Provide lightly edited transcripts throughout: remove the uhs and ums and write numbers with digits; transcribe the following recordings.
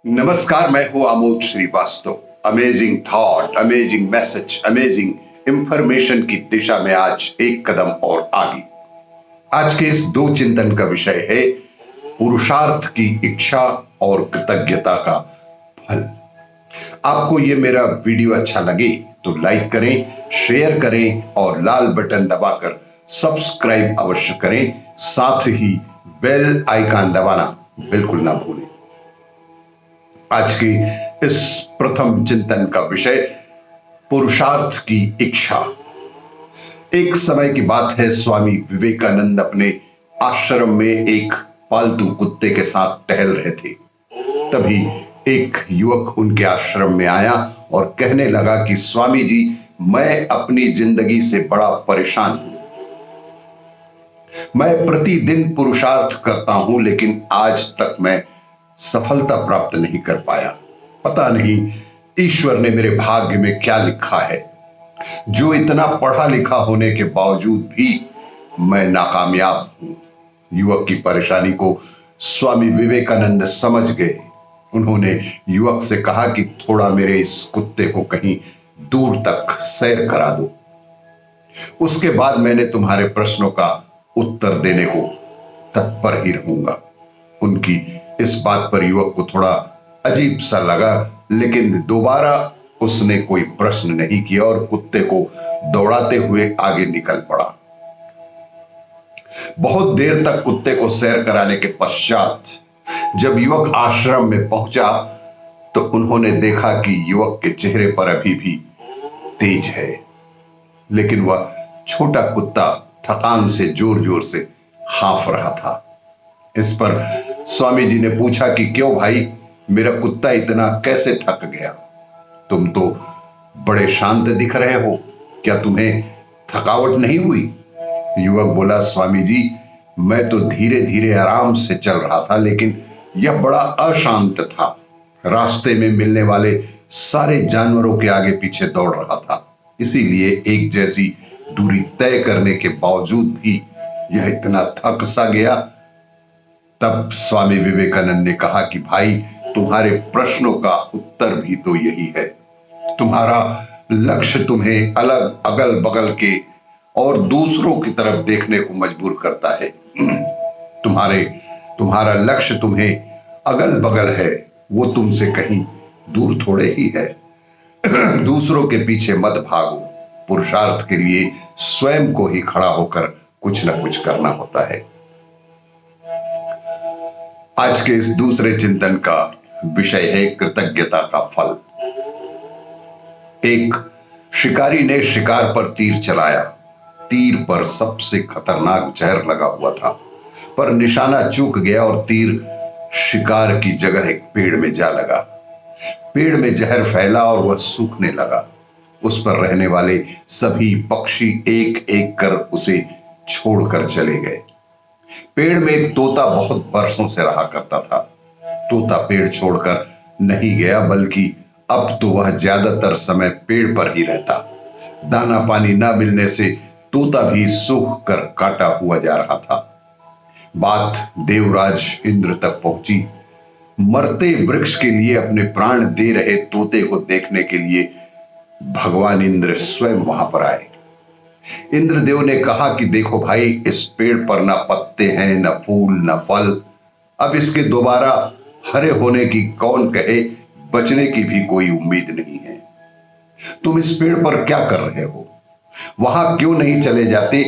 नमस्कार, मैं हूं Amod Srivastava. Amazing thought, amazing message, amazing information की दिशा में आज एक कदम और आगे। आज के इस दो चिंतन का विषय है पुरुषार्थ की इच्छा और कृतज्ञता का फल। आपको ये मेरा वीडियो अच्छा लगे तो लाइक करें, शेयर करें और लाल बटन दबाकर सब्सक्राइब अवश्य करें। साथ ही बेल आइकन दबाना बिल्कुल ना भूलें। आज की इस प्रथम चिंतन का विषय पुरुषार्थ की इच्छा। एक समय की बात है, स्वामी विवेकानंद अपने आश्रम में एक पालतू कुत्ते के साथ टहल रहे थे। तभी एक युवक उनके आश्रम में आया और कहने लगा कि स्वामी जी, मैं अपनी जिंदगी से बड़ा परेशान हूं। मैं प्रतिदिन पुरुषार्थ करता हूं, लेकिन आज तक मैं सफलता प्राप्त नहीं कर पाया। पता नहीं ईश्वर ने मेरे भाग्य में क्या लिखा है, जो इतना पढ़ा लिखा होने के बावजूद भी मैं नाकामयाब हूं। युवक की परेशानी को स्वामी विवेकानंद समझ गए। उन्होंने युवक से कहा कि थोड़ा मेरे इस कुत्ते को कहीं दूर तक सैर करा दो, उसके बाद मैंने तुम्हारे प्रश्नों का उत्तर देने को तत्पर ही रहूंगा। उनकी इस बात पर युवक को थोड़ा अजीब सा लगा, लेकिन दोबारा उसने कोई प्रश्न नहीं किया और कुत्ते को दौड़ाते हुए आगे निकल पड़ा। बहुत देर तक कुत्ते को सैर कराने के पश्चात जब युवक आश्रम में पहुंचा तो उन्होंने देखा कि युवक के चेहरे पर अभी भी तेज है, लेकिन वह छोटा कुत्ता थकान से जोर जोर से हाँफ रहा था। इस पर स्वामी जी ने पूछा कि क्यों भाई, मेरा कुत्ता इतना कैसे थक गया? तुम तो बड़े शांत दिख रहे हो, क्या तुम्हें थकावट नहीं हुई? युवक बोला, स्वामी जी, मैं तो धीरे धीरे आराम से चल रहा था, लेकिन यह बड़ा अशांत था। रास्ते में मिलने वाले सारे जानवरों के आगे पीछे दौड़ रहा था, इसीलिए एक जैसी दूरी तय करने के बावजूद भी यह इतना थक सा गया। तब स्वामी विवेकानंद ने कहा कि भाई, तुम्हारे प्रश्नों का उत्तर भी तो यही है। तुम्हारा लक्ष्य तुम्हें अलग अगल बगल के और दूसरों की तरफ देखने को मजबूर करता है। तुम्हारा लक्ष्य तुम्हें अगल बगल है, वो तुमसे कहीं दूर थोड़े ही है। दूसरों के पीछे मत भागो। पुरुषार्थ के लिए स्वयं को ही खड़ा होकर कुछ न कुछ करना होता है। आज के इस दूसरे चिंतन का विषय है कृतज्ञता का फल। एक शिकारी ने शिकार पर तीर चलाया। तीर पर सबसे खतरनाक जहर लगा हुआ था, पर निशाना चूक गया और तीर शिकार की जगह एक पेड़ में जा लगा। पेड़ में जहर फैला और वह सूखने लगा। उस पर रहने वाले सभी पक्षी एक एक कर उसे छोड़कर चले गए। पेड़ में एक तोता बहुत बरसों से रहा करता था। तोता पेड़ छोड़कर नहीं गया, बल्कि अब तो वह ज्यादातर समय पेड़ पर ही रहता। दाना पानी न मिलने से तोता भी सूख कर काटा हुआ जा रहा था। बात देवराज इंद्र तक पहुंची। मरते वृक्ष के लिए अपने प्राण दे रहे तोते को देखने के लिए भगवान इंद्र स्वयं वहां पर आए। इंद्रदेव ने कहा कि देखो भाई, इस पेड़ पर न पत्ते हैं, न फूल, न फल। अब इसके दोबारा हरे होने की कौन कहे, बचने की भी कोई उम्मीद नहीं है। तुम इस पेड़ पर क्या कर रहे हो? वहां क्यों नहीं चले जाते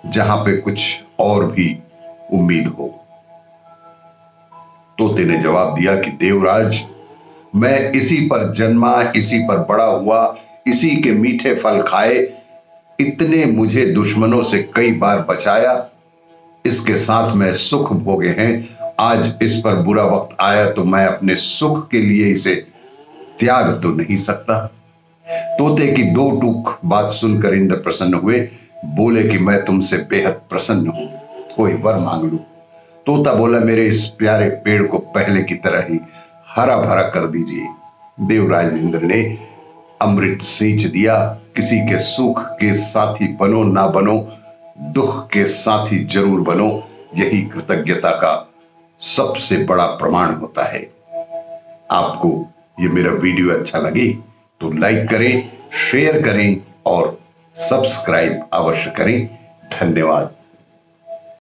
जहां पे कुछ और भी उम्मीद हो? तोते ने जवाब दिया कि देवराज, मैं इसी पर जन्मा, इसी पर बड़ा हुआ, इसी के मीठे फल खाए, इतने मुझे दुश्मनों से कई बार बचाया, इसके साथ मैं सुख भोगे हैं। आज इस पर बुरा वक्त आया तो मैं अपने सुख के लिए इसे त्याग तो नहीं सकता। तोते की दो टूक बात सुनकर इंद्र प्रसन्न हुए। बोले कि मैं तुमसे बेहद प्रसन्न हूं, कोई वर मांग लो। तोता बोला, मेरे इस प्यारे पेड़ को पहले की तरह ही हरा भरा कर दीजिए। देवराज इंद्र ने अमृत सींच दिया। किसी के सुख के साथी बनो ना बनो, दुख के साथी जरूर बनो। यही कृतज्ञता का सबसे बड़ा प्रमाण होता है। आपको ये मेरा वीडियो अच्छा लगे तो लाइक करें, शेयर करें और सब्सक्राइब अवश्य करें। धन्यवाद।